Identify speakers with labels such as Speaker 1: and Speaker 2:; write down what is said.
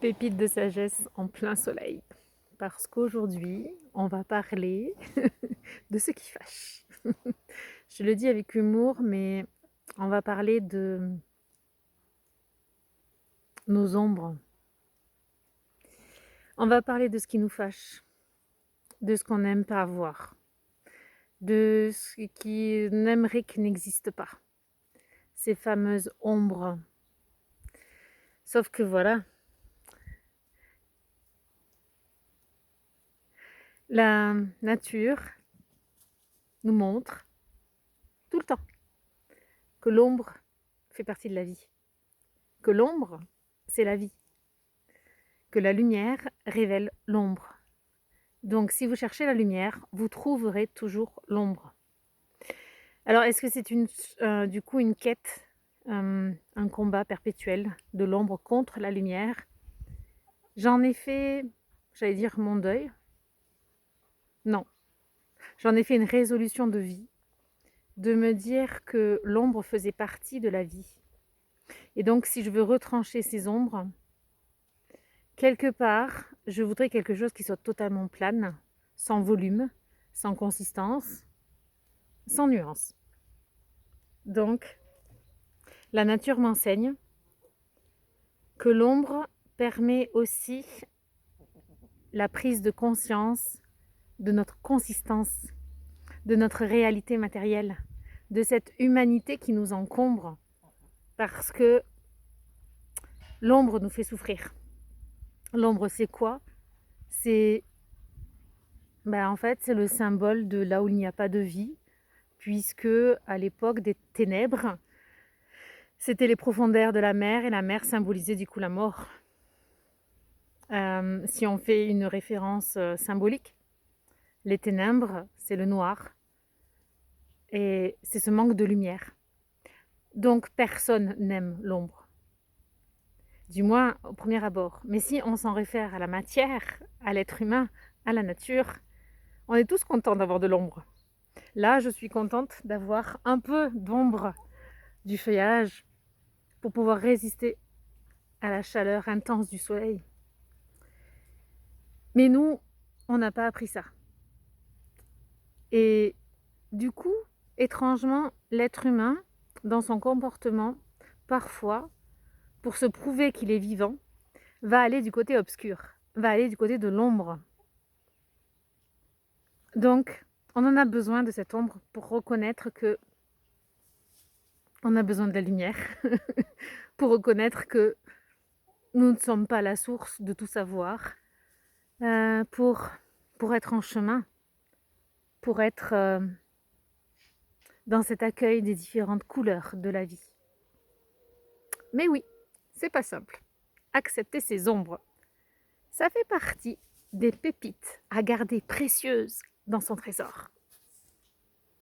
Speaker 1: Pépite de sagesse en plein soleil. Parce qu'aujourd'hui, on va parler de ce qui fâche. Je le dis avec humour, mais on va parler de nos ombres. On va parler de ce qui nous fâche, de ce qu'on n'aime pas voir, de ce qui n'aimerait qu'il n'existe pas. Ces fameuses ombres. Sauf que voilà, la nature nous montre tout le temps que l'ombre fait partie de la vie, que l'ombre, c'est la vie, que la lumière révèle l'ombre. Donc si vous cherchez la lumière, vous trouverez toujours l'ombre. Alors est-ce que c'est du coup une quête, un combat perpétuel de l'ombre contre la lumière? J'en ai fait, j'allais dire mon deuil. Non, j'en ai fait une résolution de vie, de me dire que l'ombre faisait partie de la vie. Et donc si je veux retrancher ces ombres, quelque part, je voudrais quelque chose qui soit totalement plane, sans volume, sans consistance, sans nuance. Donc, la nature m'enseigne que l'ombre permet aussi la prise de conscience de notre consistance, de notre réalité matérielle, de cette humanité qui nous encombre, parce que l'ombre nous fait souffrir. L'ombre, c'est quoi? C'est en fait, c'est le symbole de là où il n'y a pas de vie, puisque à l'époque des ténèbres, c'était les profondeurs de la mer, et la mer symbolisait du coup la mort. Si on fait une référence symbolique, les ténèbres, c'est le noir, et c'est ce manque de lumière. Donc personne n'aime l'ombre, du moins au premier abord. Mais si on s'en réfère à la matière, à l'être humain, à la nature, on est tous contents d'avoir de l'ombre. Là, je suis contente d'avoir un peu d'ombre du feuillage pour pouvoir résister à la chaleur intense du soleil. Mais nous, on n'a pas appris ça. Et du coup, étrangement, l'être humain, dans son comportement, parfois, pour se prouver qu'il est vivant, va aller du côté obscur, va aller du côté de l'ombre. Donc, on en a besoin de cette ombre pour reconnaître que on a besoin de la lumière, pour reconnaître que nous ne sommes pas la source de tout savoir, pour être en chemin, pour être dans cet accueil des différentes couleurs de la vie. Mais oui, c'est pas simple. Accepter ces ombres, ça fait partie des pépites à garder précieuses dans son trésor.